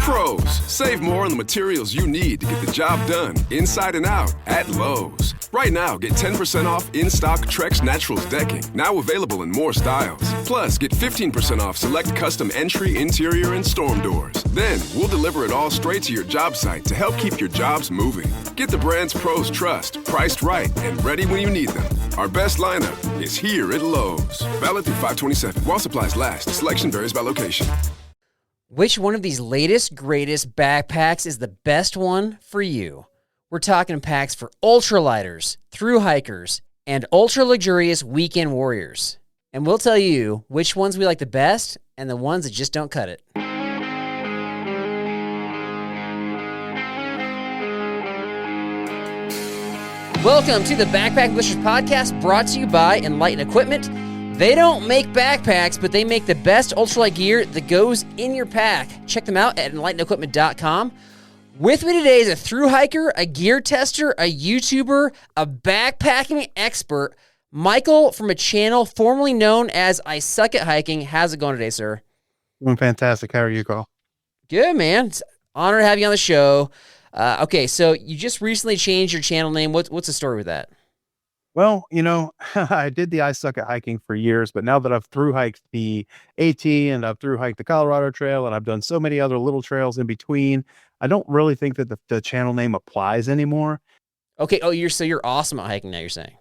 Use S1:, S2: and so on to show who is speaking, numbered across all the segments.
S1: Pros, save more on the materials you need to get the job done, inside and out, at Lowe's. Right now, get 10% off in-stock Trex Naturals decking, now available in more styles. Plus, get 15% off select custom entry, interior, and storm doors. Then, we'll deliver it all straight to your job site to help keep your jobs moving. Get the brands pros trust, priced right, and ready when you need them. Our best lineup is here at Lowe's. Valid through 5/27. While supplies last. Selection varies by location.
S2: Which one of these latest, greatest backpacks is the best one for you? We're talking packs for ultralighters, thru-hikers, and ultra-luxurious weekend warriors. And we'll tell you which ones we like the best and the ones that just don't cut it. Welcome to the Backpack Blisters podcast, brought to you by Enlighten Equipment. They don't make backpacks, but they make the best ultralight gear that goes in your pack. Check them out at enlightenequipment.com. With me today is a thru-hiker, a gear tester, a YouTuber, a backpacking expert, Michael from a channel formerly known as I Suck at Hiking. How's it going today, sir?
S3: Doing fantastic. How are you, Carl?
S2: Good, man. It's an honor to have you on the show. Okay, so you just recently changed your channel name. What's the story with that?
S3: Well, you know, I did the I Suck at Hiking for years, but now that I've thru-hiked the AT and I've thru-hiked the Colorado Trail and I've done so many other little trails in between, I don't really think that the channel name applies anymore.
S2: Okay. Oh, you're awesome at hiking now, you're saying.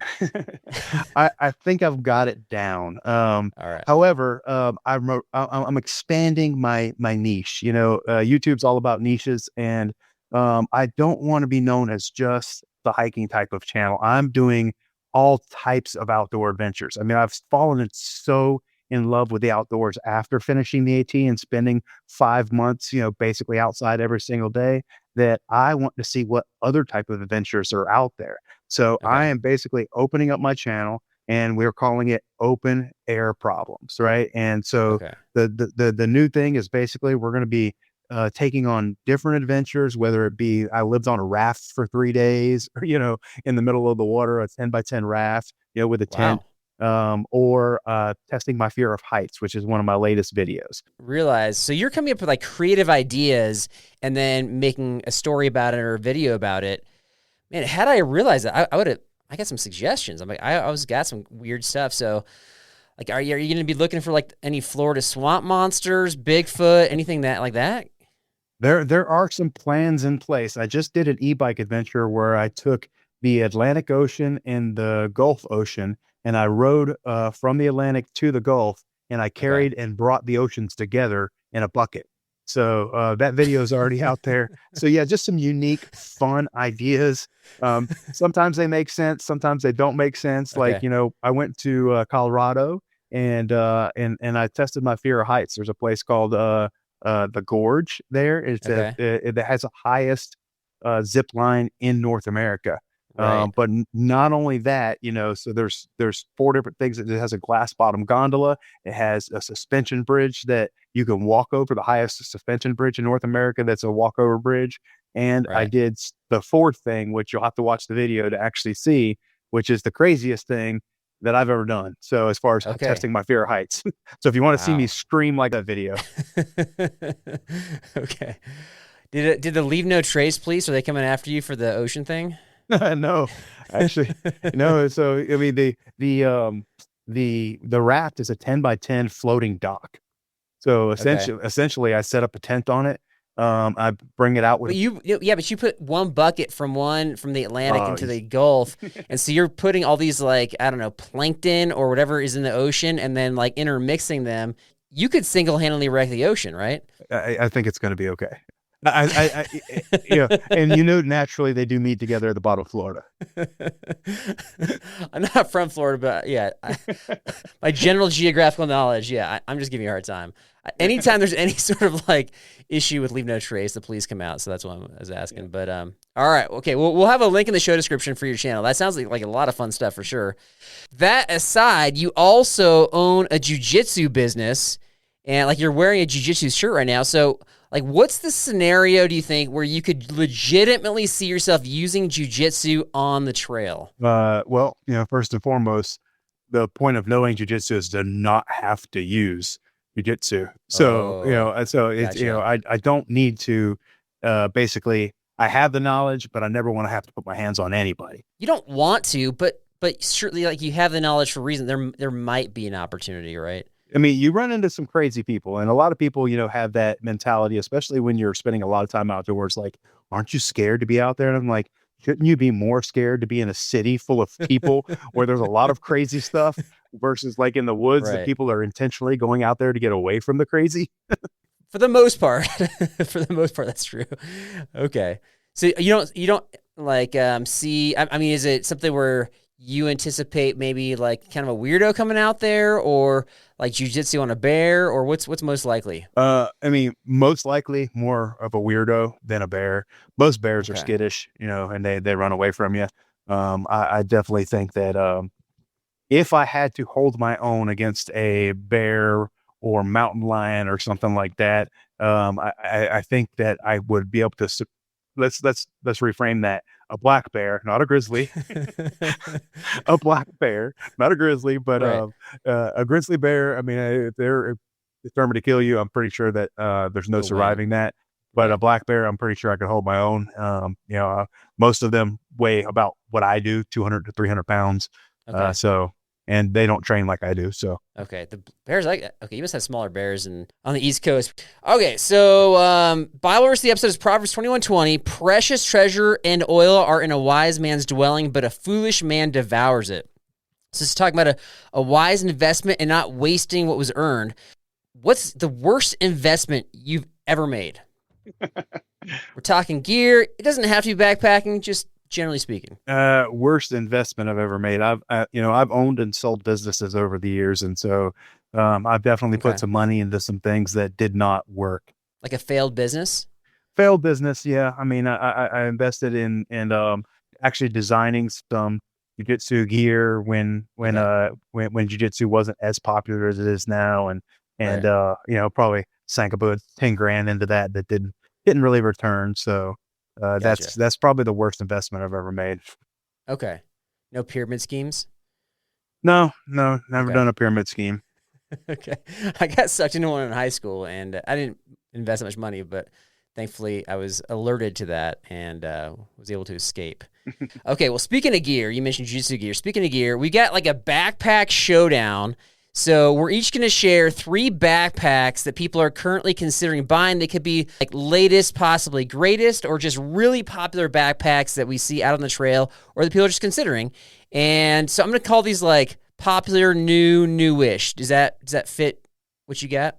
S3: I think I've got it down.
S2: All right.
S3: However, I'm expanding my niche. You know, YouTube's all about niches, and I don't want to be known as just the hiking type of channel. I'm doing all types of outdoor adventures. I mean, I've fallen so in love with the outdoors after finishing the AT and spending 5 months, you know, basically outside every single day, that I want to see what other type of adventures are out there. So I am basically opening up my channel, and we're calling it Open Air Problems, right? And so the new thing is basically we're going to be taking on different adventures, whether it be I lived on a raft for 3 days, or, you know, in the middle of the water, a 10x10 raft, you know, with a tent, or testing my fear of heights, which is one of my latest videos.
S2: Realize, so you're coming up with like creative ideas and then making a story about it or a video about it. Man, had I realized that, I got some suggestions. I'm like, I always got some weird stuff. So like, are you going to be looking for like any Florida swamp monsters, Bigfoot, anything like that?
S3: There are some plans in place. I just did an e-bike adventure where I took the Atlantic Ocean and the Gulf Ocean, and I rode from the Atlantic to the Gulf, and I carried and brought the oceans together in a bucket. So that video is already out there. So yeah, just some unique, fun ideas. Sometimes they make sense, sometimes they don't make sense. Like, you know, I went to Colorado, and I tested my fear of heights. There's a place called the Gorge there. It has the highest zip line in North America. But not only that, you know, so there's 4 different things. It has a glass bottom gondola. It has a suspension bridge that you can walk over, the highest suspension bridge in North America. That's a walkover bridge. And I did the 4th thing, which you'll have to watch the video to actually see, which is the craziest thing that I've ever done. So as far as testing my fear of heights. So if you want to see me scream like that video.
S2: Okay. Did the Leave No Trace police, are they coming after you for the ocean thing?
S3: No, actually, no. So I mean, the raft is a 10x10 floating dock. So essentially, I set up a tent on it. I bring it out with.
S2: But you put one bucket from the Atlantic into the Gulf, and so you're putting all these, like, I don't know, plankton or whatever is in the ocean, and then like intermixing them. You could single-handedly wreck the ocean, right?
S3: I think it's going to be okay. Yeah, and you know, naturally they do meet together at the bottom of Florida.
S2: I'm not from Florida, but yeah, my general geographical knowledge. Yeah, I'm just giving you a hard time. Anytime there's any sort of like issue with Leave No Trace, the police come out. So that's what I was asking. Yeah. But all right, okay, we'll have a link in the show description for your channel. That sounds like a lot of fun stuff for sure. That aside, you also own a jiu-jitsu business, and like you're wearing a jiu-jitsu shirt right now. So like, what's the scenario, do you think, where you could legitimately see yourself using jiu-jitsu on the trail?
S3: Well, you know, first and foremost, the point of knowing jiu-jitsu is to not have to use jiu-jitsu. So, so it's,
S2: gotcha.
S3: I don't need to, basically, I have the knowledge, but I never want to have to put my hands on anybody.
S2: You don't want to, but certainly, like, you have the knowledge for a reason. There might be an opportunity, right?
S3: I mean, you run into some crazy people, and a lot of people, have that mentality, especially when you're spending a lot of time outdoors. Like, aren't you scared to be out there? And I'm like, shouldn't you be more scared to be in a city full of people where there's a lot of crazy stuff versus like in the woods that
S2: Right.
S3: people are intentionally going out there to get away from the crazy?
S2: For the most part, that's true. Okay. So you don't like see. I mean, is it something where you anticipate maybe like kind of a weirdo coming out there, or like jujitsu on a bear, or what's most likely?
S3: I mean, most likely more of a weirdo than a bear. Most bears are
S2: Okay.
S3: skittish, and they run away from you. I definitely think that if I had to hold my own against a bear or mountain lion or something like that, I think that I would be able to. Let's reframe that. A black bear, not a grizzly. A black bear, not a grizzly, but
S2: Right.
S3: a grizzly bear. I mean, if they're determined to kill you, I'm pretty sure that there's no
S2: You'll win.
S3: surviving that. But a
S2: Right.
S3: black bear, I'm pretty sure I could hold my own. Most of them weigh about what I do, 200 to 300 pounds.
S2: Okay.
S3: And they don't train like I do. So
S2: Okay, the bears okay, you must have smaller bears on the East Coast. Okay, so Bible verse of the episode is Proverbs 21:20. Precious treasure and oil are in a wise man's dwelling, but a foolish man devours it. So it's talking about a wise investment and not wasting what was earned. What's the worst investment you've ever made? We're talking gear. It doesn't have to be backpacking, just generally speaking.
S3: worst investment I've ever made. I've owned and sold businesses over the years. And so I've definitely
S2: Okay.
S3: put some money into some things that did not work.
S2: Like a failed business?
S3: Failed business. Yeah. I mean, I invested in actually designing some jiu-jitsu gear when jiu-jitsu wasn't as popular as it is now. And
S2: Right.
S3: probably sank about 10 grand into that didn't really return. So
S2: Gotcha.
S3: that's probably the worst investment I've ever made.
S2: Okay. No pyramid schemes?
S3: No, never
S2: Okay.
S3: done a pyramid scheme.
S2: Okay. I got sucked into one in high school, and I didn't invest that much money, but thankfully I was alerted to that and was able to escape. Okay, well, speaking of gear, you mentioned jiu-jitsu gear. Speaking of gear, we got like a backpack showdown. So we're each going to share 3 backpacks that people are currently considering buying. They could be like latest, possibly greatest, or just really popular backpacks that we see out on the trail or that people are just considering. And so I'm going to call these like popular, newish. Does that fit what you got?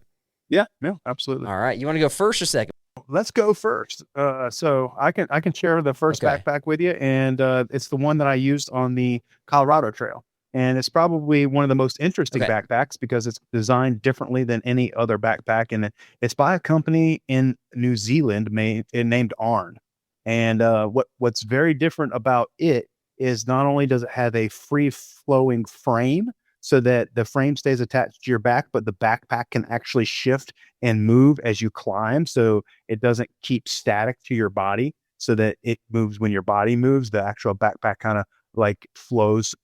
S3: Yeah, no, absolutely.
S2: All right. You want to go first or second?
S3: Let's go first. So I can share the first
S2: Okay.
S3: backpack with you, and it's the one that I used on the Colorado Trail, and it's probably one of the most interesting
S2: Okay.
S3: backpacks because it's designed differently than any other backpack, and it's by a company in New Zealand named Arn. And what's very different about it is not only does it have a free flowing frame so that the frame stays attached to your back, but the backpack can actually shift and move as you climb. So it doesn't keep static to your body so that it moves when your body moves. The actual backpack kind of like flows,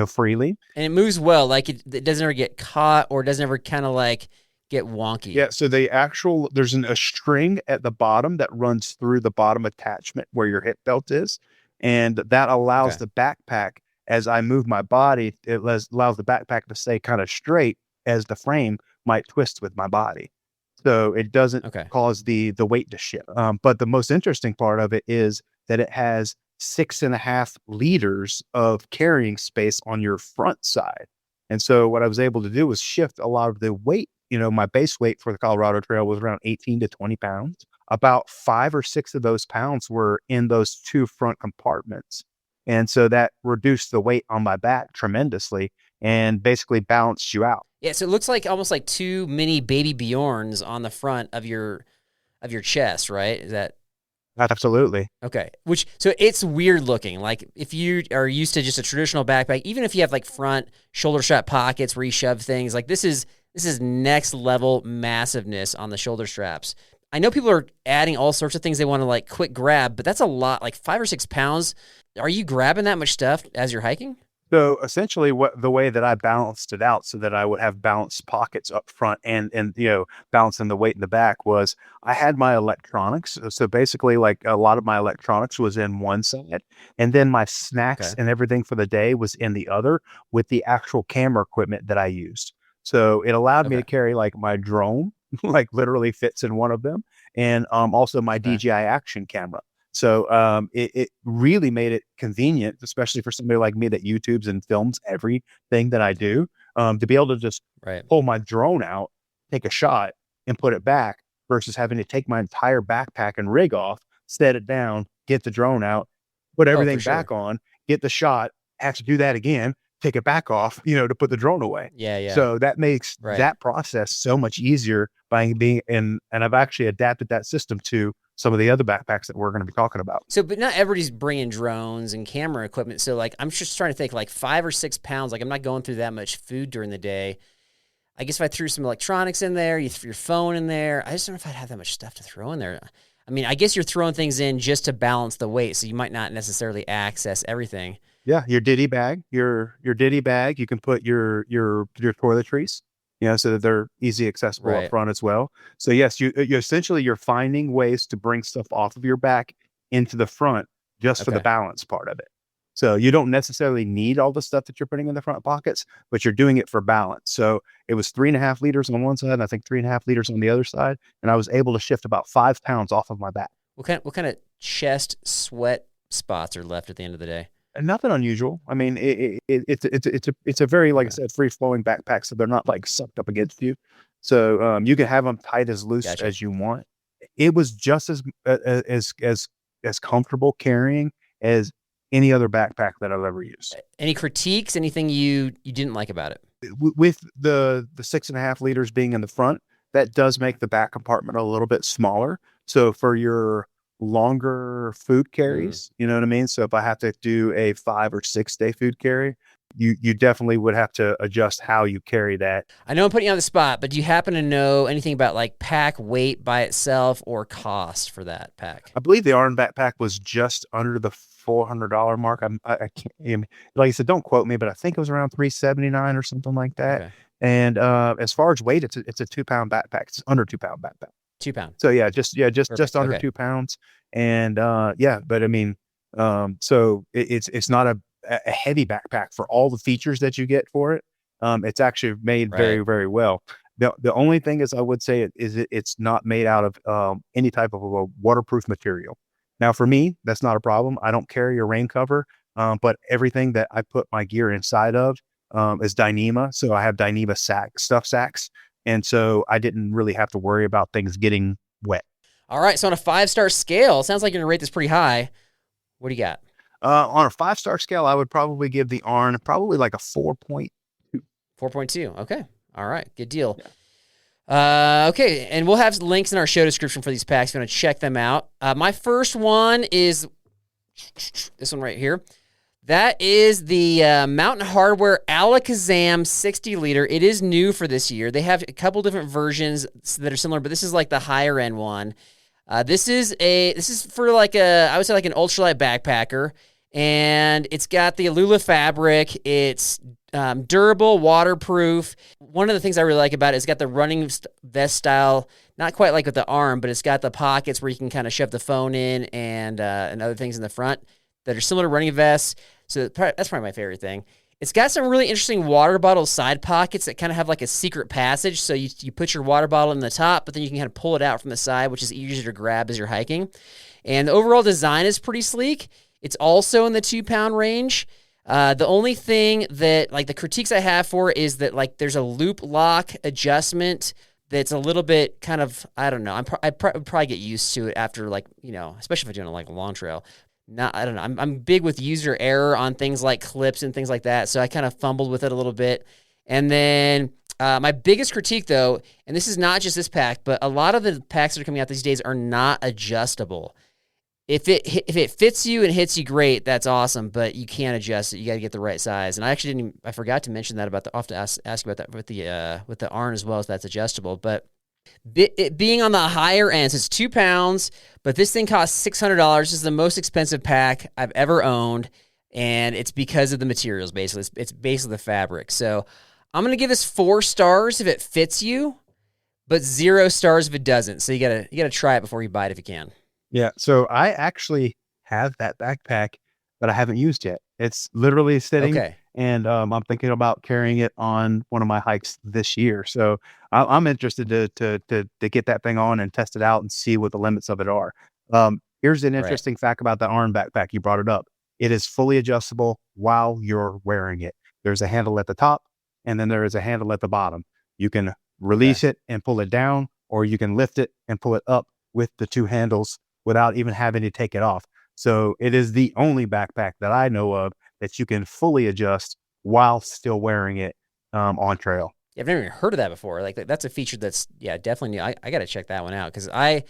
S3: freely.
S2: And it moves well. Like it doesn't ever get caught or doesn't ever kind of like get wonky.
S3: Yeah. So there's a string at the bottom that runs through the bottom attachment where your hip belt is. And that allows
S2: Okay.
S3: the backpack, as I move my body, allows the backpack to stay kind of straight as the frame might twist with my body. So it doesn't
S2: Okay.
S3: cause the weight to shift. But the most interesting part of it is that it has 6.5 liters of carrying space on your front side. And so what I was able to do was shift a lot of the weight. My base weight for the Colorado Trail was around 18 to 20 pounds. About 5 or 6 of those pounds were in those 2 front compartments. And so that reduced the weight on my back tremendously and basically balanced you out.
S2: Yeah, so it looks like almost like 2 mini baby Bjorns on the front of your chest, right? Is that
S3: Absolutely.
S2: okay? So it's weird looking. Like if you are used to just a traditional backpack, even if you have like front shoulder strap pockets where you shove things, like this is next level massiveness on the shoulder straps. I know people are adding all sorts of things they want to like quick grab, but that's a lot, like 5 or 6 pounds. Are you grabbing that much stuff as you're hiking?
S3: So essentially the way that I balanced it out so that I would have balanced pockets up front and balancing the weight in the back was I had my electronics. So basically like a lot of my electronics was in one side and then my snacks
S2: Okay.
S3: and everything for the day was in the other with the actual camera equipment that I used. So it allowed me to carry like my drone, like literally fits in one of them, and also my DJI action camera. So it really made it convenient, especially for somebody like me that YouTubes and films everything that I do, to be able to just pull my drone out, take a shot, and put it back versus having to take my entire backpack and rig off, set it down, get the drone out, put everything back on, get the shot, have to do that again, take it back off, to put the drone away.
S2: Yeah.
S3: So that makes that process so much easier by being and I've actually adapted that system to some of the other backpacks that we're going to be talking about.
S2: So, but not everybody's bringing drones and camera equipment. So like, I'm just trying to think like 5 or 6 pounds, like I'm not going through that much food during the day. I guess if I threw some electronics in there, you threw your phone in there, I just don't know if I'd have that much stuff to throw in there. I mean, I guess you're throwing things in just to balance the weight. So you might not necessarily access everything.
S3: Yeah. Your ditty bag, your ditty bag, you can put your toiletries, so that they're easy accessible up front as well. So yes, you essentially you're finding ways to bring stuff off of your back into the front just for the balance part of it. So you don't necessarily need all the stuff that you're putting in the front pockets, but you're doing it for balance. So it was 3.5 liters on one side, and I think 3.5 liters on the other side, and I was able to shift about 5 pounds off of my back.
S2: What kind of chest sweat spots are left at the end of the day?
S3: Nothing unusual. I mean, it's a very, like I said, free flowing backpack, so they're not like sucked up against you. So you can have them tight as loose as you want. It was just as comfortable carrying as any other backpack that I've ever used.
S2: Any critiques? Anything you didn't like about it?
S3: With the 6.5 liters being in the front, that does make the back compartment a little bit smaller. So for your longer food carries, you know what I mean? So if I have to do a 5 or 6 day food carry, you definitely would have to adjust how you carry that. I
S2: know I'm putting you on the spot, but do you happen to know anything about like pack weight by itself or cost for that pack?
S3: I believe the Arn backpack was just under the $400 mark. I can't, like I said, don't quote me, but I think it was around $379 or something like that. Okay. And as far as weight, it's a 2-pound backpack. It's under 2-pound backpack.
S2: 2 pounds.
S3: So just under 2 pounds. And but I mean, so it's not a heavy backpack for all the features that you get for it. It's actually made very, very well. The only thing is I would say it's not made out of any type of a waterproof material. Now for me, that's not a problem. I don't carry a rain cover, but everything that I put my gear inside of is Dyneema. So I have Dyneema stuff sacks. And so I didn't really have to worry about things getting wet.
S2: All right. So on a 5-star scale, it sounds like you're going to rate this pretty high. What do you got?
S3: On a 5-star scale, I would probably give the Arn probably like a 4.2.
S2: 4.2. Okay. All right. Good deal. Yeah. Okay. And we'll have links in our show description for these packs if you want to check them out. My first one is this one right here. That is the Mountain Hardwear Alakazam 60 liter. It is new for this year. They have a couple different versions that are similar, but this is like the higher end one. This is for like I would say like an ultralight backpacker, and it's got the Alula fabric. It's durable, waterproof. One of the things I really like about it is it's got the running vest style, not quite like with the Arm, but it's got the pockets where you can kind of shove the phone in and other things in the front that are similar to running vests. So that's probably my favorite thing. It's got some really interesting water bottle side pockets that kind of have like a secret passage. So you put your water bottle in the top, but then you can kind of pull it out from the side, which is easier to grab as you're hiking. And the overall design is pretty sleek. It's also in the 2-pound range. The only thing that like the critiques I have for it is that like there's a loop lock adjustment that's a little bit kind of, I don't know. I'd probably get used to it after like, especially if I'm doing like a long trail. I don't know. I'm big with user error on things like clips and things like that. So I kind of fumbled with it a little bit. And then my biggest critique though, and this is not just this pack, but a lot of the packs that are coming out these days are not adjustable. If it fits you and hits you, great, that's awesome. But you can't adjust it. You got to get the right size. And I forgot to mention that about I'll have to ask about that with the Arn as well, if that's adjustable. But it being on the higher end, so it's 2 pounds, but this thing costs $600. This is the most expensive pack I've ever owned. and it's because of the materials. Basically, it's basically the fabric. So I'm gonna give this 4 stars if it fits you, but 0 stars if it doesn't. So you gotta try it before you buy it if you can.
S3: Yeah. So I actually have that backpack that I haven't used yet. It's literally sitting,
S2: Okay.
S3: and I'm thinking about carrying it on one of my hikes this year. So I'm interested to get that thing on and test it out and see what the limits of it are. Here's an
S2: Right.
S3: interesting fact about the ARM backpack. You brought it up. It is fully adjustable while you're wearing it. There's a handle at the top, and then there is a handle at the bottom. You can
S2: Okay.
S3: release it and pull it down, or you can lift it and pull it up with the 2 handles without even having to take it off. So it is the only backpack that I know of that you can fully adjust while still wearing it on trail.
S2: Yeah, I've never even heard of that before. Like that's a feature that's definitely new. I got to check that one out because I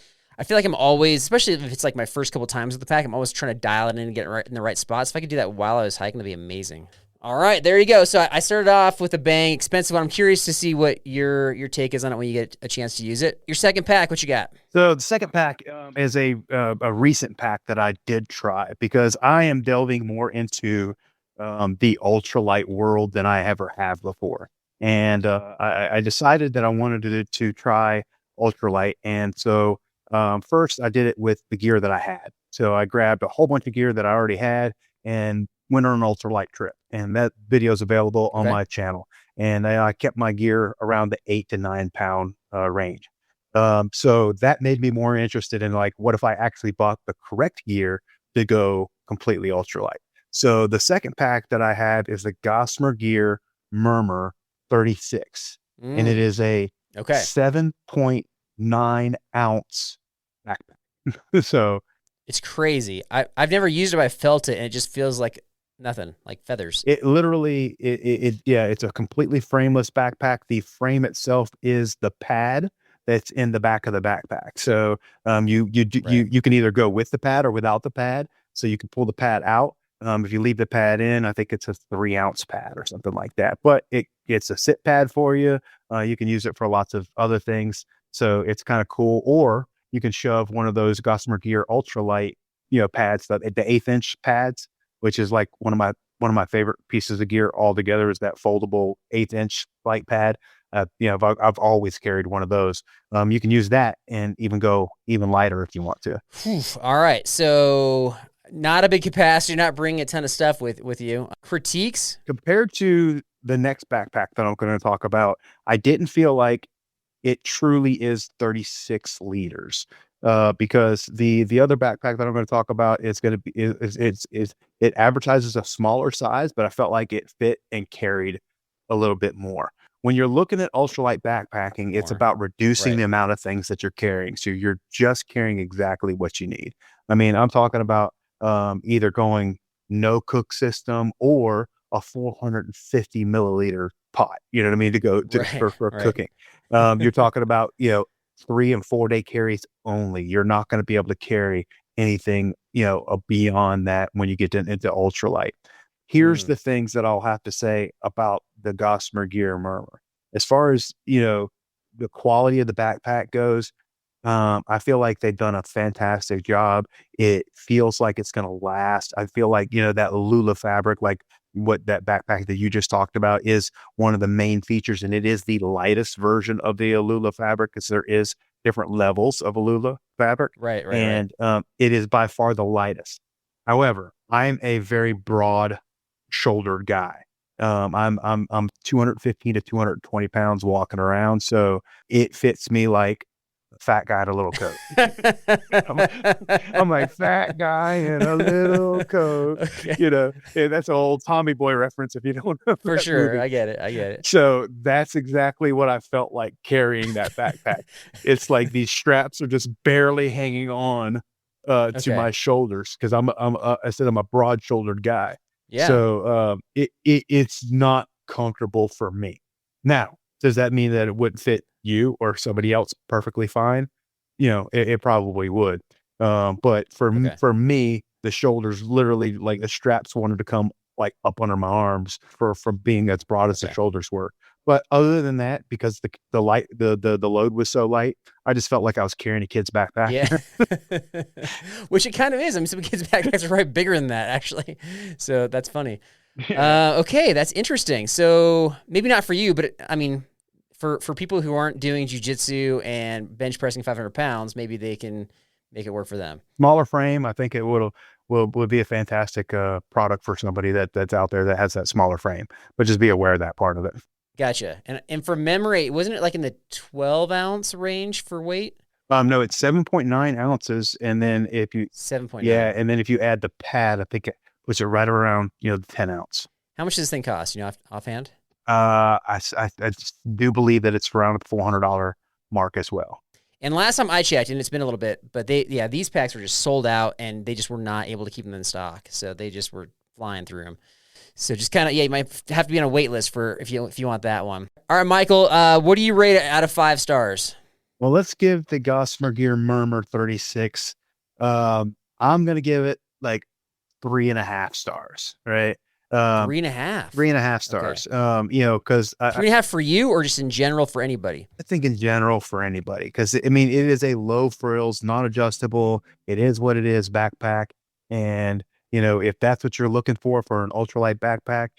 S2: feel like I'm always, especially if it's like my first couple times with the pack, I'm always trying to dial it in and get it right in the right spots. If I could do that while I was hiking, that'd be amazing. All right, there you go. So I started off with a bang, expensive one. I'm curious to see what your take is on it when you get a chance to use it. Your second pack, what you got?
S3: So the second pack is a recent pack that I did try because I am delving more into the ultralight world than I ever have before. And I decided that I wanted to try ultralight. And so first I did it with the gear that I had. So I grabbed a whole bunch of gear that I already had and went on an ultralight trip. And that video is available on
S2: Okay.
S3: my channel. And I kept my gear around the 8 to 9 pound range. So that made me more interested in like, what if I actually bought the correct gear to go completely ultralight? So the second pack that I have is the Gossamer Gear Murmur 36, and it is a
S2: Okay.
S3: 7.9 ounce backpack. So
S2: It's crazy. I've never used it, but I felt it, and it just feels like nothing, like feathers.
S3: it literally, it's a completely frameless backpack. The frame itself is the pad that's in the back of the backpack. So
S2: Right.
S3: you can either go with the pad or without the pad. So you can pull the pad out. If you leave the pad in, I think it's a 3 ounce pad or something like that. But it's a sit pad for you. You can use it for lots of other things. So it's kind of cool. Or you can shove one of those Gossamer Gear ultralight, pads, the 1/8 inch pads, which is like one of my favorite pieces of gear altogether is that foldable 1/8 inch light pad. I've always carried one of those. You can use that and even go even lighter if you want to.
S2: Whew. All right. So not a big capacity, not bringing a ton of stuff with you. Critiques?
S3: Compared to the next backpack that I'm going to talk about, I didn't feel like it truly is 36 liters. Because the other backpack that I'm going to talk about is going to be it advertises a smaller size, but I felt like it fit and carried a little bit more. When you're looking at ultralight backpacking, it's
S2: More.
S3: about reducing
S2: Right.
S3: the amount of things that you're carrying. So you're just carrying exactly what you need. I mean, I'm talking about either going no cook system or a 450 milliliter pot. You know what I mean? To go
S2: Right.
S3: for
S2: Right.
S3: cooking. You're talking about 3 and 4 day carries only. You're not going to be able to carry anything, beyond that when you get into ultralight. Here's
S2: Mm.
S3: the things that I'll have to say about the Gossamer Gear Murmur. As far as, the quality of the backpack goes, I feel like they've done a fantastic job. It feels like it's going to last. I feel like, that Lula fabric, like what that backpack that you just talked about is one of the main features. And it is the lightest version of the Alula fabric because there is different levels of Alula fabric.
S2: Right. Right. Right.
S3: And it is by far the lightest. However, I'm a very broad shouldered guy. I'm 215 to 220 pounds walking around. So it fits me like fat guy in a little coat. I'm like fat guy in a little coat,
S2: Okay.
S3: and that's an old Tommy Boy reference if you don't know
S2: For
S3: that
S2: sure.
S3: movie.
S2: I get it. I get it.
S3: So that's exactly what I felt like carrying that backpack. It's like these straps are just barely hanging on to
S2: Okay.
S3: my shoulders because I said I'm a broad shouldered guy.
S2: Yeah.
S3: So it's not comfortable for me. Now, does that mean that it wouldn't fit you or somebody else perfectly fine? It probably would. But
S2: Okay.
S3: for me, the shoulders literally like the straps wanted to come like up under my arms for being as broad as the
S2: Okay.
S3: shoulders were. But other than that, because the load was so light, I just felt like I was carrying a kid's backpack.
S2: Yeah. Which it kind of is. I mean, some kids' backpacks are probably bigger than that, actually. So that's funny. Okay, that's interesting. So maybe not for you, but I mean, for people who aren't doing jujitsu and bench pressing 500 pounds, maybe they can make it work for them.
S3: Smaller frame, I think it would be a fantastic product for somebody that's out there that has that smaller frame. But just be aware of that part of it.
S2: Gotcha. And for memory, wasn't it like in the 12-ounce range for weight?
S3: No, it's 7.9 ounces, and then if you
S2: 7.9.
S3: yeah, and then if you add the pad, I think it puts it right around the 10 ounce.
S2: How much does this thing cost? Offhand?
S3: I just do believe that it's around the $400 mark as well.
S2: And last time I checked, and it's been a little bit, but these packs were just sold out, and they just were not able to keep them in stock, so they just were flying through them. So just kind of, you might have to be on a wait list for if you want that one. All right, Michael, what do you rate it out of 5 stars?
S3: Well, let's give the Gossamer Gear Murmur 36. I'm going to give it like 3.5 stars, right?
S2: 3.5.
S3: 3.5 stars.
S2: Okay.
S3: Because
S2: 3.5 for you, or just in general for anybody?
S3: I think in general for anybody, because I mean, it is a low frills, non-adjustable. It is what it is backpack. And, if that's what you're looking for an ultralight backpack,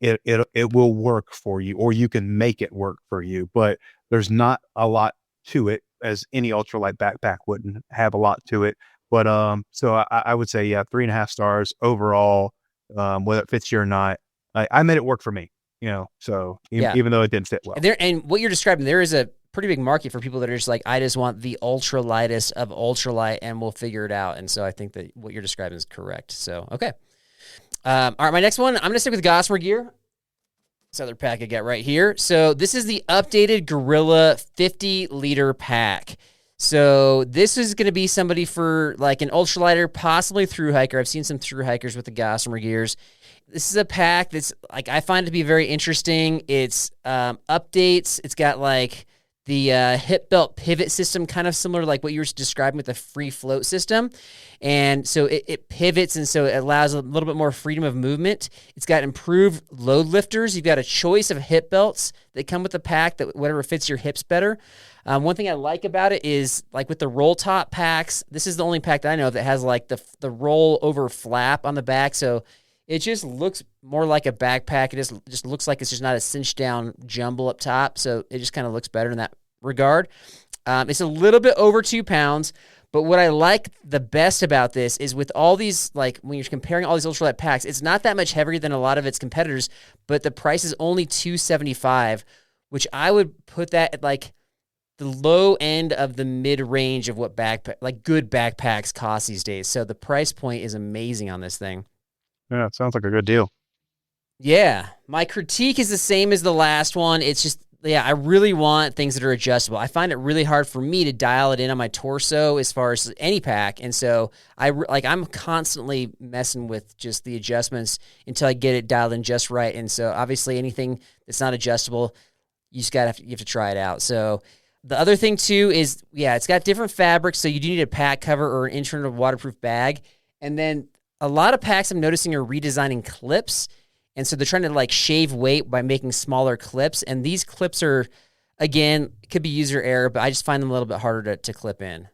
S3: it will work for you, or you can make it work for you. But there's not a lot to it, as any ultralight backpack wouldn't have a lot to it. But so I would say 3.5 stars overall. Whether it fits you or not, I made it work for me. So even though it didn't fit well.
S2: And what you're describing, there is a pretty big market for people that are just like, I just want the ultralightest of ultralight, and we'll figure it out. And so I think that what you're describing is correct. So okay. All right, my next one, I'm gonna stick with Gossamer Gear. This other pack I got right here. So this is the updated Gorilla 50-liter pack. So this is going to be somebody for like an ultralighter, possibly thru-hiker. I've seen some thru-hikers with the Gossamer Gears. This is a pack that's like, I find it to be very interesting. It's updates. It's got like the hip belt pivot system, kind of similar to like what you were describing with the free float system. And so it pivots, and so it allows a little bit more freedom of movement. It's got improved load lifters. You've got a choice of hip belts that come with the pack, that whatever fits your hips better. One thing I like about it is, like with the roll top packs, this is the only pack that I know of that has like the roll over flap on the back. So it just looks more like a backpack. It just looks like it's just not a cinched down jumble up top. So it just kind of looks better in that regard. It's a little bit over 2 pounds, but what I like the best about this is with all these, like when you're comparing all these ultralight packs, it's not that much heavier than a lot of its competitors, but the price is only $275, which I would put that at like the low end of the mid-range of what good backpacks cost these days. So the price point is amazing on this thing.
S3: Yeah, it sounds like a good deal.
S2: Yeah. My critique is the same as the last one. It's just, I really want things that are adjustable. I find it really hard for me to dial it in on my torso as far as any pack. And so I'm constantly messing with just the adjustments until I get it dialed in just right. And so obviously anything that's not adjustable, you have to try it out. So the other thing too is, it's got different fabrics. So you do need a pack cover or an internal waterproof bag. And then a lot of packs I'm noticing are redesigning clips. And so they're trying to like shave weight by making smaller clips. And these clips are, again, it could be user error, but I just find them a little bit harder to clip in.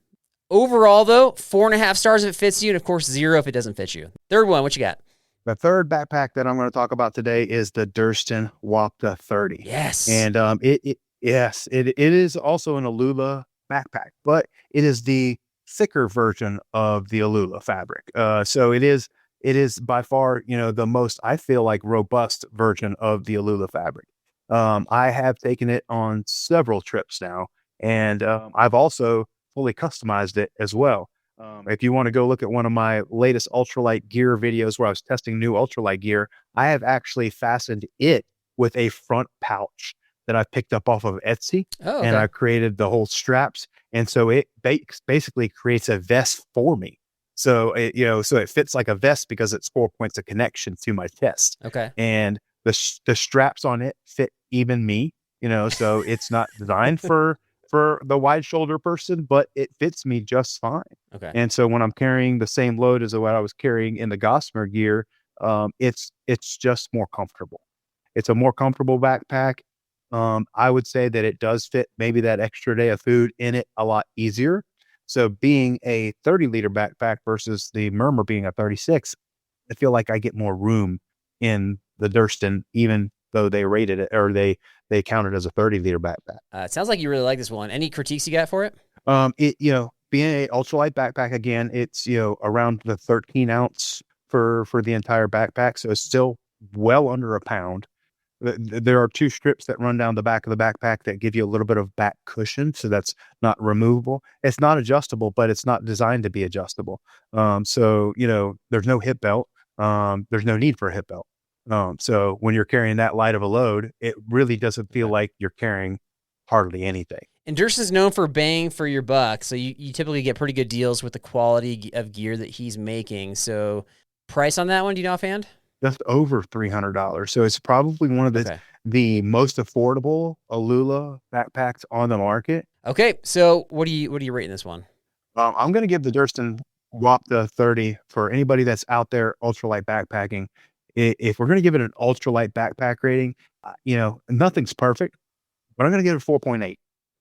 S2: Overall though, 4.5 stars if it fits you, and of course 0 if it doesn't fit you. Third one, what you got?
S3: The third backpack that I'm going to talk about today is the Durston Wapta 30.
S2: Yes.
S3: And it is also an Alula backpack, but it is the thicker version of the Alula fabric. So it is by far, the most, I feel like, robust version of the Alula fabric. I have taken it on several trips now, and I've also fully customized it as well. If you want to go look at one of my latest ultralight gear videos where I was testing new ultralight gear, I have actually fastened it with a front pouch that I picked up off of Etsy.
S2: Oh, okay.
S3: And I created the whole straps. And so it basically creates a vest for me. So it fits like a vest because it's 4 points of connection to my chest.
S2: Okay.
S3: And the straps on it fit even me, so it's not designed for the wide shoulder person, but it fits me just fine.
S2: Okay.
S3: And so when I'm carrying the same load as what I was carrying in the Gossamer Gear, it's just more comfortable. It's a more comfortable backpack. I would say that it does fit maybe that extra day of food in it a lot easier. So being a 30-liter backpack versus the Murmur being a 36, I feel like I get more room in the Durston, even though they rated it or they counted as a 30-liter backpack.
S2: It sounds like you really like this one. Any critiques you got for it?
S3: Being a ultralight backpack, again, it's around the 13 ounce for the entire backpack, so it's still well under a pound. There are 2 strips that run down the back of the backpack that give you a little bit of back cushion, so that's not removable. It's not adjustable, but it's not designed to be adjustable. So there's no hip belt. There's no need for a hip belt. So when you're carrying that light of a load, it really doesn't feel like you're carrying hardly anything.
S2: And Durston's known for bang for your buck, so you typically get pretty good deals with the quality of gear that he's making. So price on that one, do you know offhand?
S3: Just over $300. So it's probably one of the most affordable Alula backpacks on the market.
S2: Okay, so what are you rating this one?
S3: I'm going to give the Durston Wapta 30 for anybody that's out there ultralight backpacking. If we're going to give it an ultralight backpack rating, nothing's perfect, but I'm going to give it a 4.8.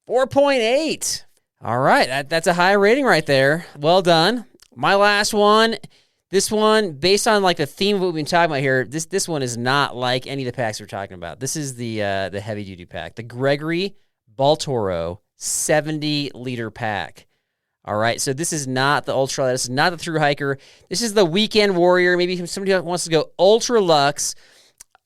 S2: 4.8. All right, that's a high rating right there. Well done. My last one. This one, based on like the theme of what we've been talking about here, this one is not like any of the packs we're talking about. This is the heavy duty pack, the Gregory Baltoro 70-liter pack. All right, so this is not the Ultralight. This is not the thru-hiker. This is the weekend warrior. Maybe somebody wants to go ultra luxe.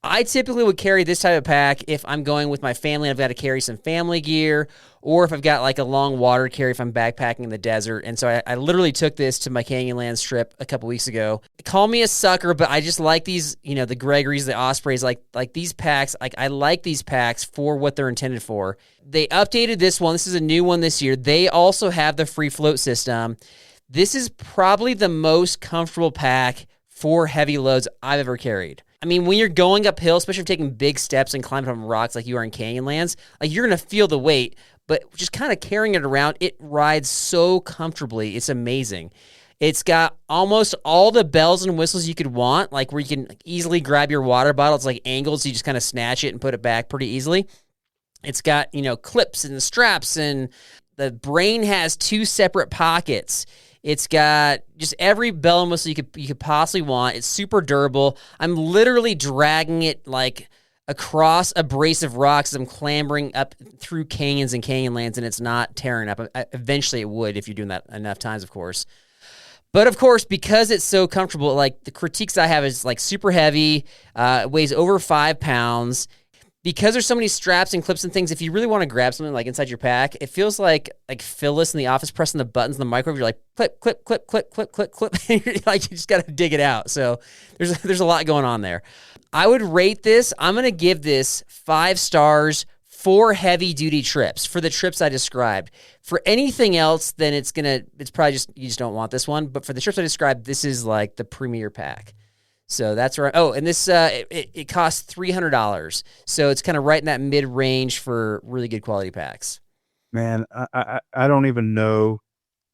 S2: I typically would carry this type of pack if I'm going with my family and I've got to carry some family gear, or if I've got like a long water carry if I'm backpacking in the desert. And so I literally took this to my Canyonlands trip a couple weeks ago. Call me a sucker, but I just like these, the Gregories, the Ospreys, like these packs. Like I like these packs for what they're intended for. They updated this one. This is a new one this year. They also have the free float system. This is probably the most comfortable pack for heavy loads I've ever carried. I mean, when you're going uphill, especially if you're taking big steps and climbing up rocks like you are in Canyonlands, like you're going to feel the weight, but just kind of carrying it around, it rides so comfortably. It's amazing. It's got almost all the bells and whistles you could want, like where you can easily grab your water bottle. It's like angled, so you just kind of snatch it and put it back pretty easily. It's got, clips and straps, and the brain has 2 separate pockets. It's got just every bell and whistle you could possibly want. It's super durable. I'm literally dragging it like across abrasive rocks as I'm clambering up through canyons and Canyonlands, and it's not tearing up. Eventually it would if you're doing that enough times, of course. But of course, because it's so comfortable, like the critiques I have is like super heavy, it weighs over 5 pounds. Because there's so many straps and clips and things, if you really want to grab something like inside your pack, it feels like Phyllis in the office pressing the buttons in the microwave. You're like, clip, clip, clip, clip, clip, clip, clip. You're like, you just got to dig it out. So there's a lot going on there. I would rate this. I'm going to give this 5 stars for heavy duty trips, for the trips I described. For anything else, then it's probably you just don't want this one. But for the trips I described, this is like the premier pack. So that's right. Oh, and this it costs $300, so it's kind of right in that mid range for really good quality packs.
S3: Man, I don't even know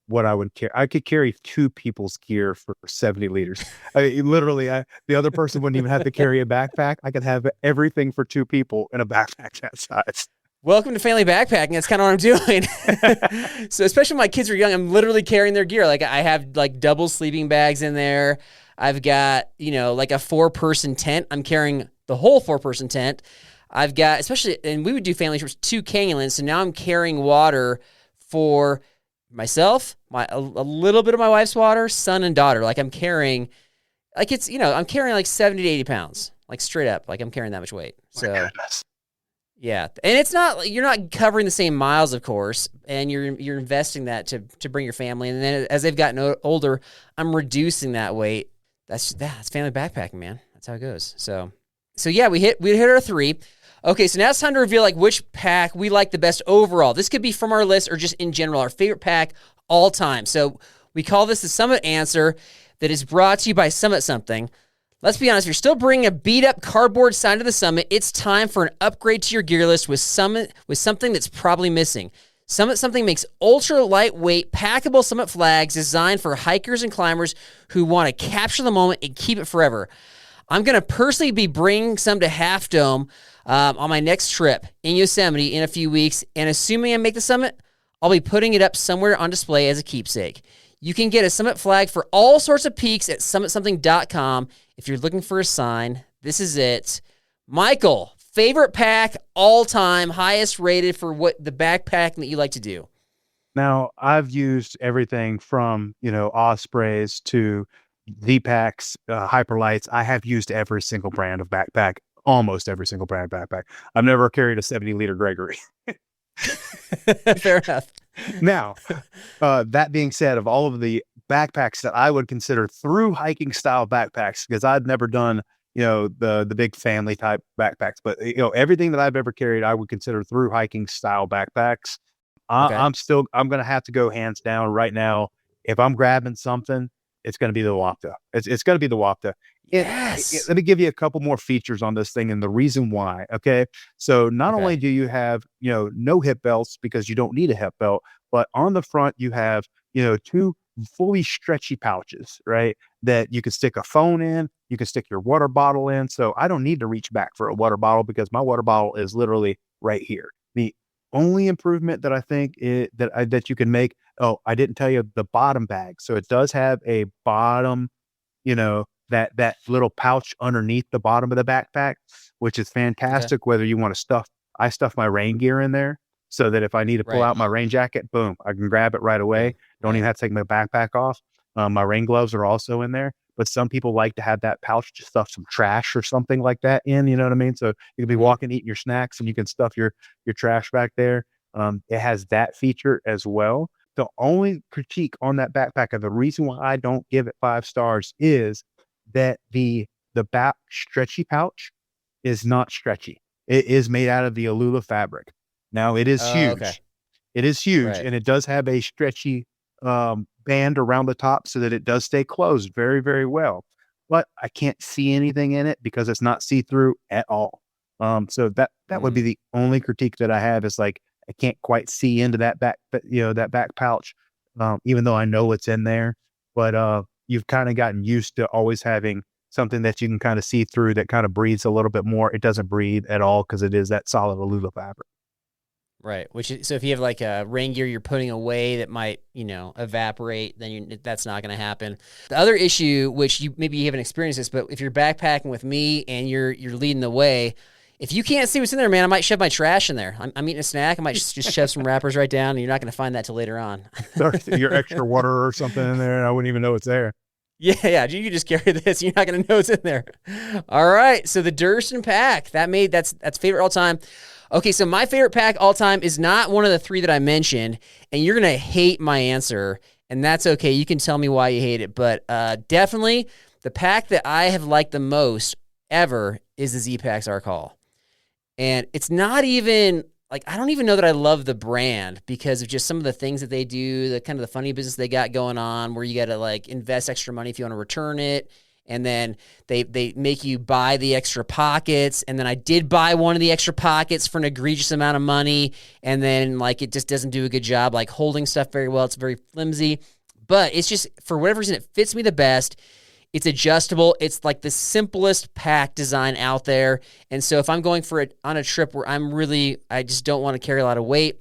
S3: what I would carry. I could carry 2 people's gear for 70 liters. The other person wouldn't even have to carry a backpack. I could have everything for 2 people in a backpack that size.
S2: Welcome to family backpacking. That's kind of what I'm doing. So especially when my kids are young, I'm literally carrying their gear. Like I have like double sleeping bags in there. I've got, like a 4-person tent. I'm carrying the whole 4-person tent. I've got, and we would do family trips to Canyonlands, so now I'm carrying water for myself, a little bit of my wife's water, son and daughter. Like I'm carrying, I'm carrying like 70 to 80 pounds, like straight up. Like I'm carrying that much weight. So, yeah. And it's not, you're not covering the same miles, of course, and you're investing that to bring your family. And then as they've gotten older, I'm reducing that weight. That's family backpacking, man. That's how it goes. So yeah, we hit our 3. Okay, so now it's time to reveal like which pack we like the best overall. This could be from our list or just in general, our favorite pack all time. So we call this the Summit Answer, that is brought to you by Summit Something. Let's be honest, if you're still bringing a beat-up cardboard sign to the Summit, it's time for an upgrade to your gear list with something that's probably missing. Summit Something makes ultra lightweight, packable Summit flags designed for hikers and climbers who want to capture the moment and keep it forever. I'm going to personally be bringing some to Half Dome on my next trip in Yosemite in a few weeks. And assuming I make the summit, I'll be putting it up somewhere on display as a keepsake. You can get a summit flag for all sorts of peaks at summitsomething.com. If you're looking for a sign, this is it. Michael, favorite pack all time, highest rated for what the backpacking that you like to do?
S3: Now, I've used everything from, Ospreys to Zpacks, Hyperlights. I have used every single brand of backpack, almost every single brand of backpack. I've never carried a 70-liter Gregory.
S2: Fair enough.
S3: Now, that being said, of all of the backpacks that I would consider thru-hiking style backpacks, because I've never done, the big family type backpacks, but everything that I've ever carried, I would consider thru-hiking style backpacks.
S2: Okay.
S3: I'm going to have to go hands down right now. If I'm grabbing something, it's going to be the Wapta. It's going to be the Wapta.
S2: Yes.
S3: Let me give you a couple more features on this thing and the reason why. Okay. So not only do you have, no hip belts because you don't need a hip belt, but on the front you have, two fully stretchy pouches, right? That you can stick a phone in, you can stick your water bottle in. So I don't need to reach back for a water bottle because my water bottle is literally right here. The only improvement that I think that you can make. Oh, I didn't tell you the bottom bag. So it does have a bottom, that little pouch underneath the bottom of the backpack, which is fantastic. Whether you want to I stuff my rain gear in there so that if I need to pull out my rain jacket, boom, I can grab it right away. Don't even have to take my backpack off. My rain gloves are also in there, but some people like to have that pouch to stuff some trash or something like that in, you know what I mean? So you can be walking, eating your snacks and you can stuff your trash back there. It has that feature as well. The only critique on that backpack, and the reason why I don't give it 5 stars, is that the back stretchy pouch is not stretchy. It is made out of the Alula fabric. Now it is huge.
S2: Okay.
S3: It is huge, and it does have a stretchy band around the top so that it does stay closed very, very well. But I can't see anything in it because it's not see-through at all. So that would be the only critique that I have, is like I can't quite see into that back, that back pouch, even though I know it's in there. But you've kind of gotten used to always having something that you can kind of see through that kind of breathes a little bit more. It doesn't breathe at all because it is that solid Alula fabric.
S2: Right. So if you have like a rain gear you're putting away that might, evaporate, then that's not going to happen. The other issue, which maybe you haven't experienced this, but if you're backpacking with me and you're leading the way, if you can't see what's in there, man, I might shove my trash in there. I'm eating a snack. I might just shove some wrappers right down, and you're not going to find that till later on.
S3: Your extra water or something in there, and I wouldn't even know it's there.
S2: Yeah, you can just carry this. You're not going to know it's in there. All right, so the Durston pack, that's favorite all time. Okay, so my favorite pack all time is not one of the 3 that I mentioned, and you're going to hate my answer, and that's okay. You can tell me why you hate it, but definitely the pack that I have liked the most ever is the Zpacks Arc Haul. And it's not even, like, I don't even know that I love the brand because of just some of the things that they do, the kind of the funny business they got going on where you got to, like, invest extra money if you want to return it. And then they make you buy the extra pockets. And then I did buy one of the extra pockets for an egregious amount of money. And then, like, it just doesn't do a good job, like, holding stuff very well. It's very flimsy. But it's just, for whatever reason, it fits me the best. It's adjustable. It's like the simplest pack design out there. And so if I'm going on a trip where I just don't want to carry a lot of weight,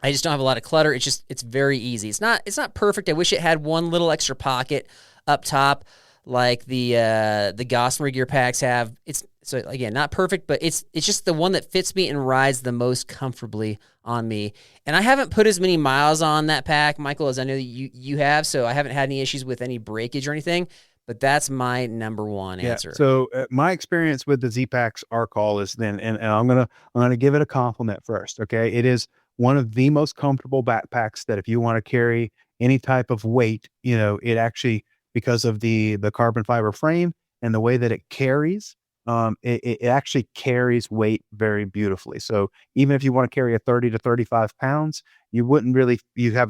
S2: I just don't have a lot of clutter, it's very easy. It's not perfect. I wish it had one little extra pocket up top like the Gossamer Gear packs have. So again, not perfect, but it's just the one that fits me and rides the most comfortably on me. And I haven't put as many miles on that pack, Michael, as I know that you have, so I haven't had any issues with any breakage or anything. But that's my number one answer.
S3: So my experience with the Zpacks Arc Haul is then, and I'm gonna give it a compliment first. Okay, it is one of the most comfortable backpacks that if you want to carry any type of weight, it actually, because of the carbon fiber frame and the way that it carries, it actually carries weight very beautifully. So even if you want to carry a 30 to 35 pounds, you have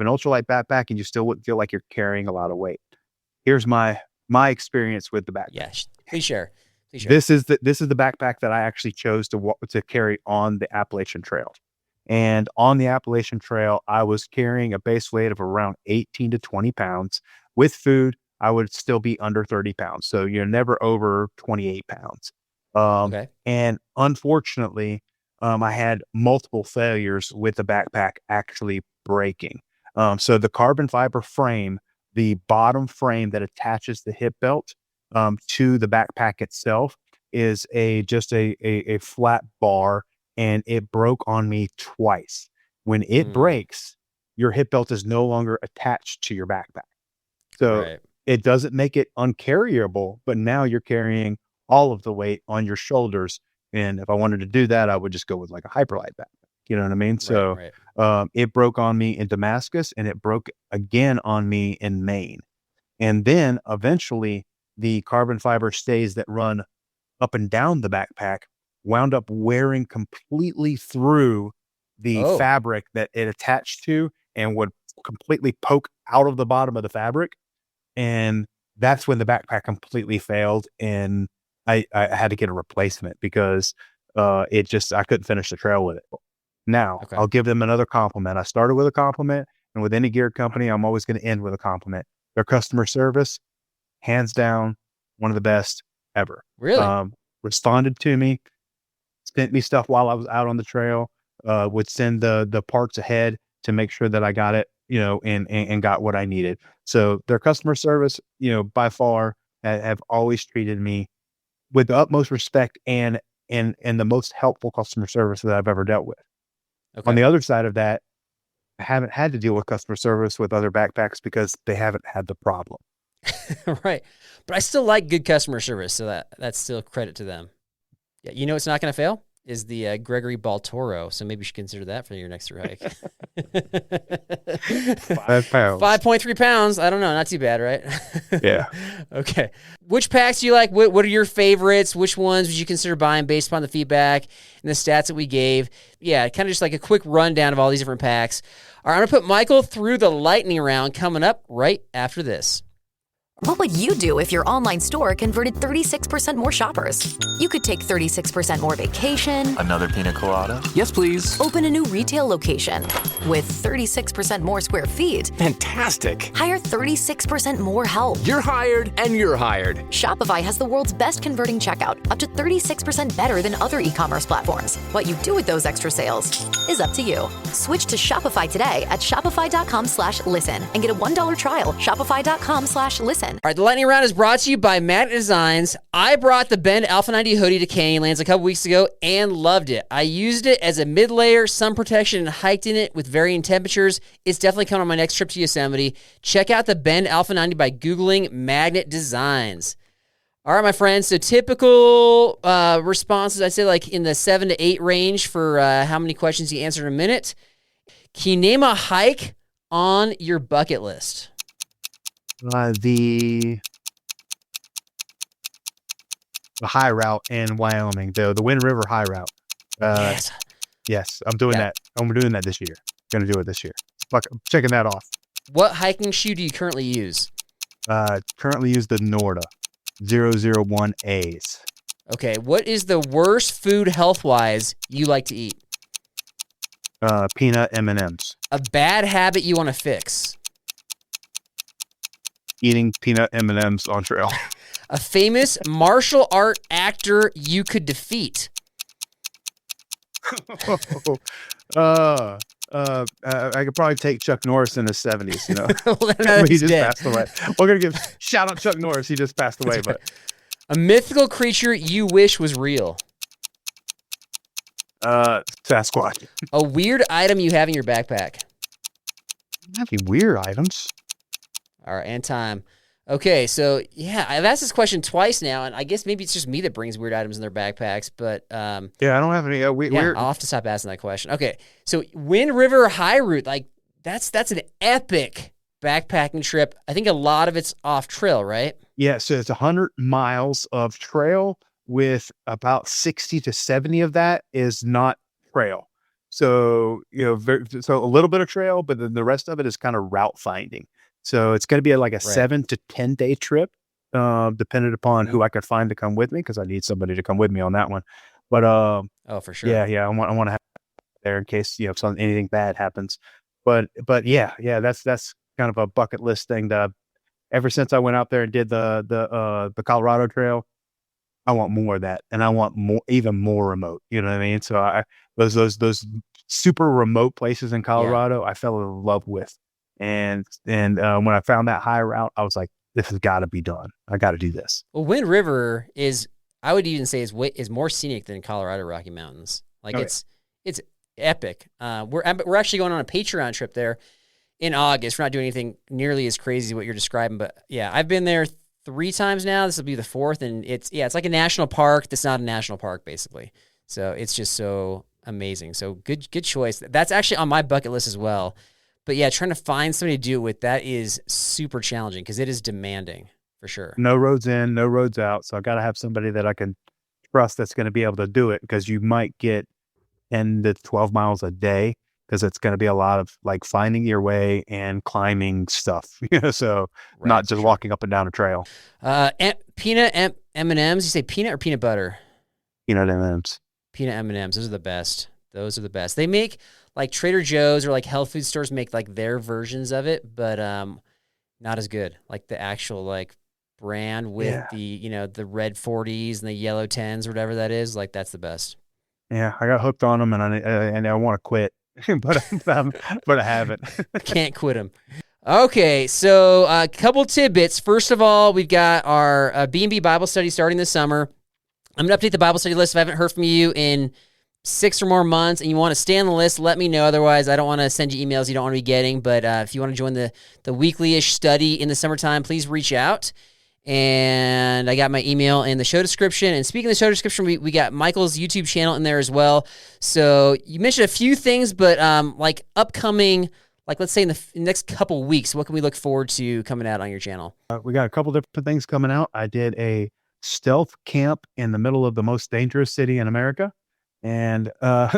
S3: an ultralight backpack and you still wouldn't feel like you're carrying a lot of weight. Here's my experience with the backpack.
S2: Yeah, please share.
S3: This is the backpack that I actually chose to carry on the Appalachian Trail. And on the Appalachian Trail, I was carrying a base weight of around 18 to 20 pounds with food. I would still be under 30 pounds. So you're never over 28 pounds.
S2: Okay.
S3: And unfortunately, I had multiple failures with the backpack actually breaking. So the carbon fiber frame, the bottom frame that attaches the hip belt to the backpack itself, is just a flat bar, and it broke on me twice. When it breaks, your hip belt is no longer attached to your backpack. So it doesn't make it uncarryable, but now you're carrying all of the weight on your shoulders. And if I wanted to do that, I would just go with like a hyperlight backpack. You know what I mean? So it broke on me in Damascus, and it broke again on me in Maine. And then eventually the carbon fiber stays that run up and down the backpack wound up wearing completely through the fabric that it attached to, and would completely poke out of the bottom of the fabric. And that's when the backpack completely failed. And I had to get a replacement because I couldn't finish the trail with it. Now, I'll give them another compliment. I started with a compliment, and with any gear company, I'm always going to end with a compliment. Their customer service, hands down, one of the best ever.
S2: Really?
S3: Responded to me, sent me stuff while I was out on the trail, would send the parts ahead to make sure that I got it, and got what I needed. So their customer service, by far have always treated me with the utmost respect and the most helpful customer service that I've ever dealt with. On the other side of that, I haven't had to deal with customer service with other backpacks because they haven't had the problem.
S2: Right. But I still like good customer service, so that's still credit to them. Yeah, it's not going to fail is the Gregory Baltoro, so maybe you should consider that for your next hike. 5
S3: pounds.
S2: 5.3 pounds. I don't know. Not too bad, right?
S3: Yeah.
S2: Okay. Which packs do you like? What are your favorites? Which ones would you consider buying based upon the feedback and the stats that we gave? Yeah, kind of just like a quick rundown of all these different packs. All right, I'm going to put Michael through the lightning round coming up right after this.
S4: What would you do if your online store converted 36% more shoppers? You could take 36% more vacation.
S5: Another pina colada? Yes, please.
S4: Open a new retail location with 36% more square feet.
S5: Fantastic.
S4: Hire 36% more help.
S5: You're hired and you're hired.
S4: Shopify has the world's best converting checkout, up to 36% better than other e-commerce platforms. What you do with those extra sales is up to you. Switch to Shopify today at shopify.com/listen and get a $1 trial. Shopify.com/listen.
S2: All right, the lightning round is brought to you by Magnet Designs. I brought the Bend Alpha 90 hoodie to Canyonlands a couple weeks ago and loved it. I used it as a mid-layer, sun protection, and hiked in it with varying temperatures. It's definitely coming on my next trip to Yosemite. Check out the Bend Alpha 90 by Googling Magnet Designs. All right, my friends, so typical responses, I'd say like in the 7 to 8 range for how many questions you answered in a minute. Can you name a hike on your bucket list?
S3: The high route in Wyoming, the Wind River high route. Yes, I'm doing that. I'm doing that this year. Going to do it this year. I'm checking that off.
S2: What hiking shoe do you currently use?
S3: Currently use the Norda 001As.
S2: Okay, what is the worst food health-wise you like to eat?
S3: Peanut M&Ms.
S2: A bad habit you want to fix?
S3: Eating peanut M&Ms on trail.
S2: A famous martial art actor you could defeat?
S3: I could probably take Chuck Norris in his 70s,
S2: He
S3: just passed away. We're going to give shout out Chuck Norris. He just passed away. But
S2: a mythical creature you wish was real?
S3: Sasquatch.
S2: A weird item you have in your backpack?
S3: Any weird items?
S2: All right, and time. Okay, so yeah, I've asked this question twice now, and I guess maybe it's just me that brings weird items in their backpacks, but
S3: yeah, I don't have any weird.
S2: I'll have to stop asking that question. Okay, so Wind River High Route, like that's an epic backpacking trip. I think a lot of it's off trail, right?
S3: Yeah, so it's 100 miles of trail with about 60 to 70 of that is not trail. So, so a little bit of trail, but then the rest of it is kind of route finding. So it's going to be like a 7 to 10 day trip, depending upon who I could find to come with me, because I need somebody to come with me on that one. But
S2: for sure.
S3: Yeah, I want to have there in case anything bad happens. But yeah, that's kind of a bucket list thing that ever since I went out there and did the Colorado Trail, I want more of that, and I want more, even more remote. You know what I mean? So those super remote places in Colorado, I fell in love with, and when I found that high route, I was like, this has got to be done. I got to do this.
S2: Well, Wind River is, I would even say, is more scenic than Colorado Rocky Mountains. Like it's epic. We're actually going on a Patreon trip there in August. We're not doing anything nearly as crazy as what you're describing, but yeah, I've been there 3 times now. This will be the 4th, and it's like a national park that's not a national park, basically. So it's just so amazing. So good choice. That's actually on my bucket list as well. But yeah, trying to find somebody to do it with, that is super challenging because it is demanding for sure.
S3: No roads in, no roads out. So I got to have somebody that I can trust that's going to be able to do it, because you might get 10 to 12 miles a day, because it's going to be a lot of like finding your way and climbing stuff. So not just walking up and down a trail.
S2: Peanut M&Ms. You say peanut or peanut butter?
S3: Peanut M&Ms.
S2: Peanut M&Ms. Those are the best. Those are the best. They make, like, Trader Joe's or like health food stores make like their versions of it, but not as good. Like the actual like brand with the red 40s and the yellow 10s or whatever that is. Like that's the best.
S3: Yeah, I got hooked on them, and I want to quit. but I haven't.
S2: Can't quit them. Okay, so a couple tidbits. First of all, we've got our B&B Bible Study starting this summer. I'm going to update the Bible study list. If I haven't heard from you in 6 or more months and you want to stay on the list, let me know. Otherwise, I don't want to send you emails you don't want to be getting. But if you want to join the weekly-ish study in the summertime, please reach out. And I got my email in the show description. And speaking of the show description, we got Michael's YouTube channel in there as well. So you mentioned a few things, but like upcoming, like let's say in the next couple weeks, what can we look forward to coming out on your channel?
S3: We got a couple different things coming out. I did a stealth camp in the middle of the most dangerous city in America. And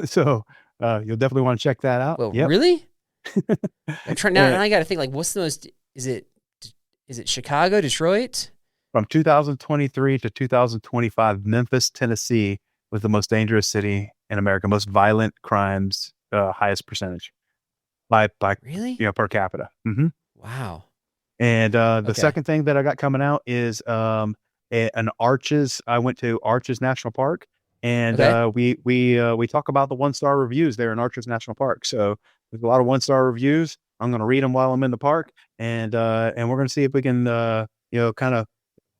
S3: so you'll definitely want to check that out.
S2: Well, really? I'm trying now. And I got to think, like, what's the most, is it Chicago, Detroit?
S3: From 2023 to 2025, Memphis, Tennessee was the most dangerous city in America, most violent crimes, highest percentage by
S2: really?
S3: Per capita. Mm-hmm.
S2: Wow.
S3: And the second thing that I got coming out is an Arches. I went to Arches National Park, and we talk about the 1-star reviews there in Arches National Park. So there's a lot of 1-star reviews. I'm going to read them while I'm in the park, and we're going to see if we can kind of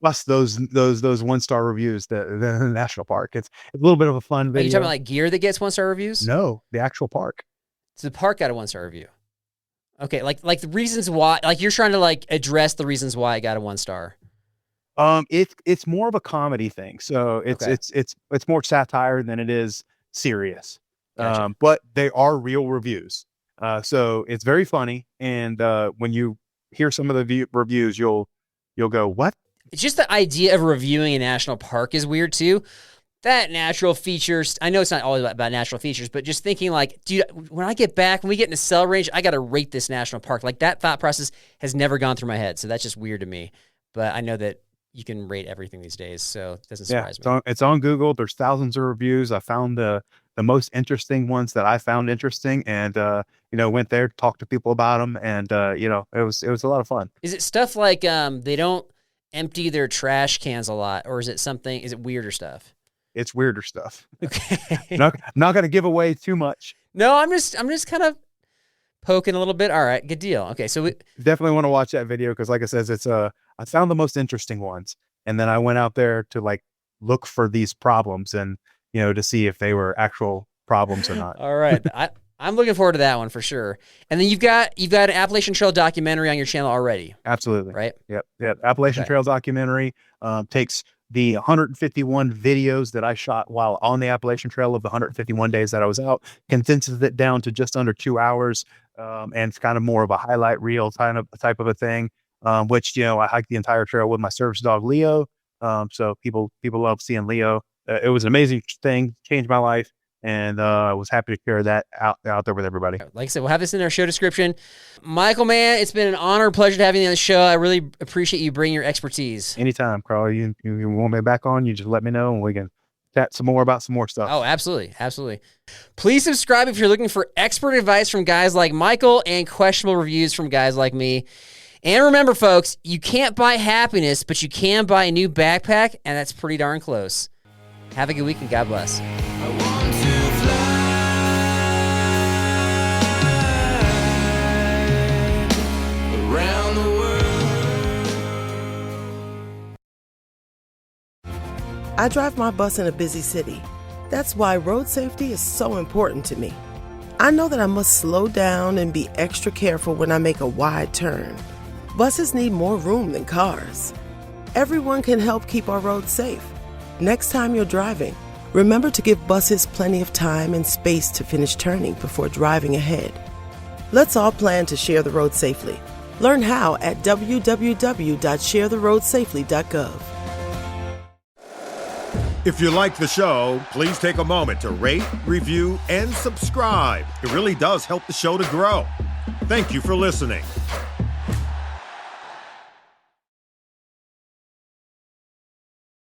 S3: plus those 1-star reviews the national park. It's a little bit of a fun video.
S2: Are you talking about like gear that gets 1-star reviews?
S3: No, the actual park.
S2: So the park got a 1-star review. Okay, like the reasons why, like you're trying to like address the reasons why it got a 1-star.
S3: It's more of a comedy thing. So it's more satire than it is serious.
S2: Gotcha.
S3: But they are real reviews. So it's very funny. And when you hear some of the reviews, you'll go, what?
S2: It's just the idea of reviewing a national park is weird too. That natural features, I know it's not always about natural features, but just thinking like, dude, when I get back, when we get in the cell range, I got to rate this national park. Like that thought process has never gone through my head. So that's just weird to me. But I know that you can rate everything these days. So it doesn't surprise me.
S3: It's on Google. There's thousands of reviews. I found the most interesting ones that I found interesting, and went there, talked to people about them, and it was a lot of fun.
S2: Is it stuff like they don't empty their trash cans a lot, or is it weirder stuff?
S3: It's weirder stuff.
S2: Okay.
S3: not going to give away too much.
S2: No, I'm just kind of poking a little bit. All right, good deal. Okay, so we
S3: definitely want to watch that video, because like I said, I found the most interesting ones, and then I went out there to like look for these problems and to see if they were actual problems or not.
S2: All right. I'm looking forward to that one for sure. And then you've got an Appalachian Trail documentary on your channel already.
S3: Absolutely.
S2: Right?
S3: Yep. Appalachian Trail documentary takes the 151 videos that I shot while on the Appalachian Trail of the 151 days that I was out, condenses it down to just under 2 hours, and it's kind of more of a highlight reel type of a thing, which, I hiked the entire trail with my service dog, Leo. So people love seeing Leo. It was an amazing thing, changed my life, and I was happy to share that out there with everybody.
S2: Like I said, we'll have this in our show description. Michael, man, it's been an honor, pleasure to have you on the show. I really appreciate you bringing your expertise.
S3: Anytime, Carl. You want me back on, you just let me know, and we can chat some more about some more stuff.
S2: Oh, absolutely. Absolutely. Please subscribe if you're looking for expert advice from guys like Michael and questionable reviews from guys like me. And remember, folks, you can't buy happiness, but you can buy a new backpack, and that's pretty darn close. Have a good week, and God bless.
S6: I drive my bus in a busy city. That's why road safety is so important to me. I know that I must slow down and be extra careful when I make a wide turn. Buses need more room than cars. Everyone can help keep our roads safe. Next time you're driving, remember to give buses plenty of time and space to finish turning before driving ahead. Let's all plan to share the road safely. Learn how at www.sharetheroadsafely.gov.
S7: If you like the show, please take a moment to rate, review, and subscribe. It really does help the show to grow. Thank you for listening.